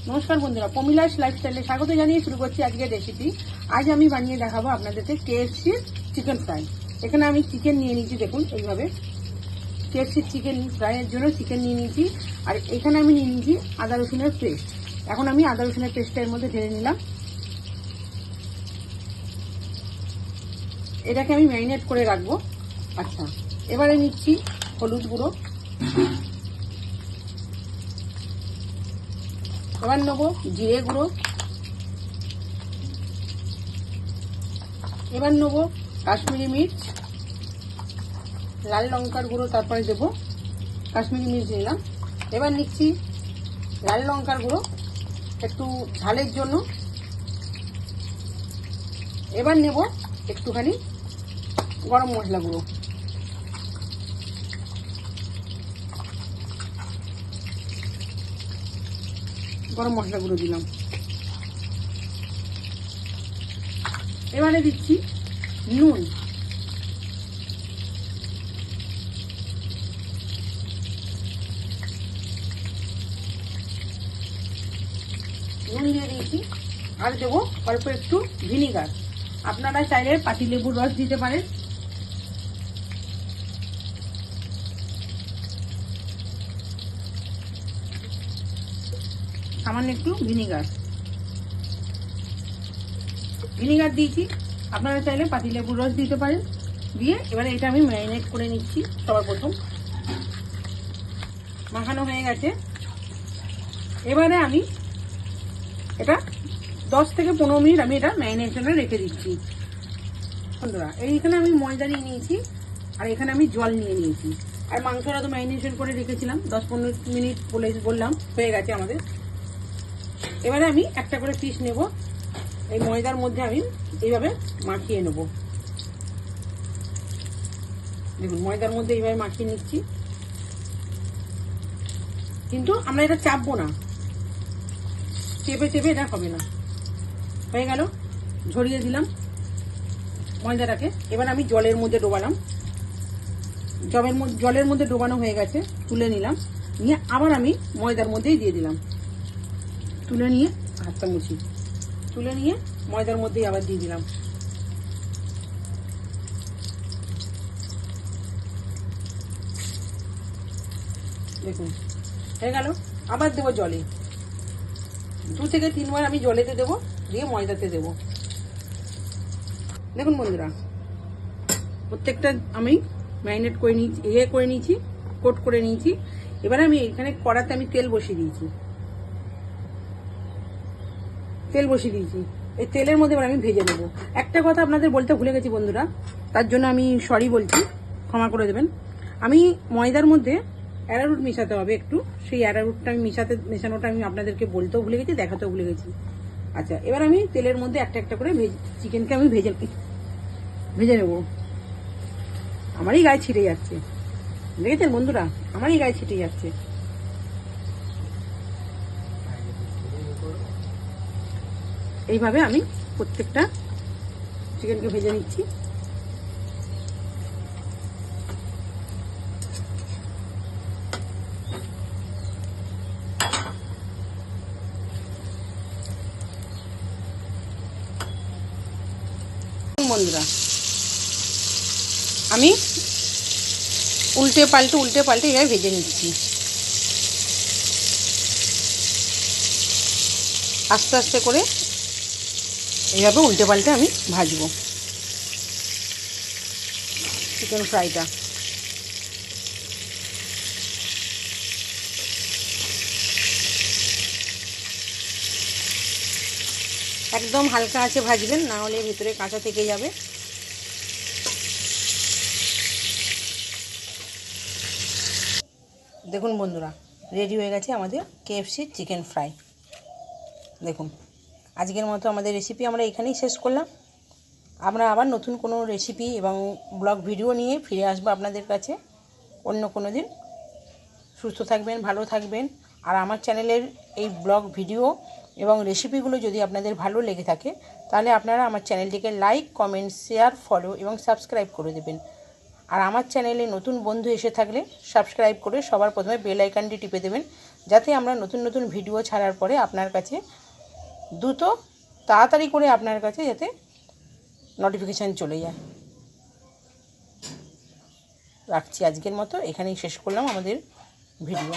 নমস্কার বন্ধুরা, প্রমিলাস লাইফস্টাইলে স্বাগত জানিয়ে শুরু করছি আজকের রেসিপি। আজ আমি বানিয়ে দেখাবো আপনাদেরকে কেএফসির চিকেন ফ্রাই। এখানে আমি চিকেন নিয়ে নিয়েছি, দেখুন এইভাবে কেএফসির চিকেন ফ্রাইয়ের জন্য চিকেন নিয়ে নিয়েছি। আর এখানে আমি নিয়ে নিয়েছি আদা রসুনের পেস্ট। এখন আমি আদা রসুনের পেস্টটা এর মধ্যে ঢেলে নিলাম। এটাকে আমি ম্যারিনেট করে রাখবো। আচ্ছা, এবারে নিচ্ছি হলুদ গুঁড়ো, এবার নেবো জিরে গুঁড়ো, এবার নেবো কাশ্মীরি মির্চ, লাল লঙ্কার গুঁড়ো, তারপরে দেবো কাশ্মীরি মির্চ নিলাম। এবার নিচ্ছি লাল লঙ্কার গুঁড়ো একটু ঝালের জন্য। এবার নেব একটুখানি গরম মশলা গুঁড়ো। গরম মশলা গুঁড়ো দিলাম। এবারে দিচ্ছি নুন, নুন দিয়ে দিয়েছি। আর দেবো অল্প একটু ভিনিগার। আপনারা চাইলে পাতিলেবুর রস দিতে পারেন। সামান্য একটু ভিনিগার দিয়েছি, আপনারা চাইলে পাতিলেবুর রস দিতে পারেন। দিয়ে এবারে এটা আমি ম্যারিনেট করে নিচ্ছি। সবার প্রথম মাখানো হয়ে গেছে। এবারে আমি এটা 10 থেকে 15 মিনিট আমি এটা ম্যারিনেশনে রেখে দিচ্ছি। বন্ধুরা, এইখানে আমি ময়দা নিয়ে নিয়েছি, আর এখানে আমি জল নিয়ে নিয়েছি। আর মাংসটা তো ম্যারিনেশন করে রেখেছিলাম 10-15 মিনিট বললাম, হয়ে গেছে আমাদের। এবারে আমি একটা করে পিস নেব। এই ময়দার মধ্যে আমি এইভাবে মাখিয়ে নেব। দেখুন, ময়দার মধ্যে এইভাবে মাখিয়ে নিচ্ছি। কিন্তু আমরা এটা চাপবো না, চেপে চেপে এটা হবে না। হয়ে গেল, ঝরিয়ে দিলাম ময়দাটাকে। এবার আমি জলের মধ্যে ডোবালাম। জলের মধ্যে ডোবানো হয়ে গেছে, তুলে নিলাম। নিয়ে আবার আমি ময়দার মধ্যেই দিয়ে দিলাম। তুলে নিয়ে হাতটা মুছি, তুলে নিয়ে ময়দার মধ্যেই আবার দিয়ে দিলাম। দেখুন হয়ে গেল। আবার দেবো জলে, 2 থেকে 3 বার আমি জলেতে দেবো, দিয়ে ময়দাতে দেবো। দেখুন বন্ধুরা, প্রত্যেকটা আমি ম্যারিনেট করে নিয়েছি, করে নিয়েছি, কোট করে নিয়েছি। এবারে আমি এখানে কড়াতে আমি তেল বসিয়ে দিয়েছি। এই তেলের মধ্যে এবার আমি ভেজে নেবো। একটা কথা আপনাদের বলতে ভুলে গেছি বন্ধুরা, তার জন্য আমি সরি বলছি, ক্ষমা করে দেবেন। আমি ময়দার মধ্যে অ্যারারুট মেশাতে হবে একটু। সেই অ্যারারুটটা আমি মেশানোটা আমি আপনাদেরকে বলতেও ভুলে গেছি, দেখাতেও ভুলে গেছি। আচ্ছা, এবার আমি তেলের মধ্যে একটা একটা করে চিকেনকে আমি ভেজে নেব। আমারই গায়ে ছিটে যাচ্ছে, দেখেছেন বন্ধুরা, আমারই গায়ে ছিটে যাচ্ছে। এইভাবে আমি প্রত্যেকটা চিকেনকে ভেজে নিচ্ছি। বন্ধুরা, আমি উল্টে পাল্টে এইভাবে ভেজে নিচ্ছি। আস্তে আস্তে করে এইভাবে উল্টে পাল্টে আমি ভাজবো চিকেন ফ্রাইটা। একদম হালকা আছে ভাজবেন, না হলে ভিতরে কাঁচা থেকে যাবে। দেখুন বন্ধুরা, রেডি হয়ে গেছে আমাদের কেএফসি চিকেন ফ্রাই। দেখুন, আজকের মতো আমাদের রেসিপি আমরা এখানেই শেষ করলাম। আমরা আবার নতুন কোনো রেসিপি এবং ব্লগ ভিডিও নিয়ে ফিরে আসবো আপনাদের কাছে অন্য কোনো দিন। সুস্থ থাকবেন, ভালো থাকবেন। আর আমার চ্যানেলের এই ব্লগ ভিডিও এবং রেসিপিগুলো যদি আপনাদের ভালো লেগে থাকে, তাহলে আপনারা আমার চ্যানেলটিকে লাইক, কমেন্ট, শেয়ার, ফলো এবং সাবস্ক্রাইব করে দেবেন। আর আমার চ্যানেলে নতুন বন্ধু এসে থাকলে সাবস্ক্রাইব করে সবার প্রথমে বেল আইকনটি টিপে দেবেন, যাতে আমরা নতুন নতুন ভিডিও ছাড়ার পরে আপনার কাছে দ্রুত তাড়াতাড়ি করে আপনার কাছে যাতে নোটিফিকেশান চলে যায়। রাখছি, আজকের মতো এখানেই শেষ করলাম আমাদের ভিডিও।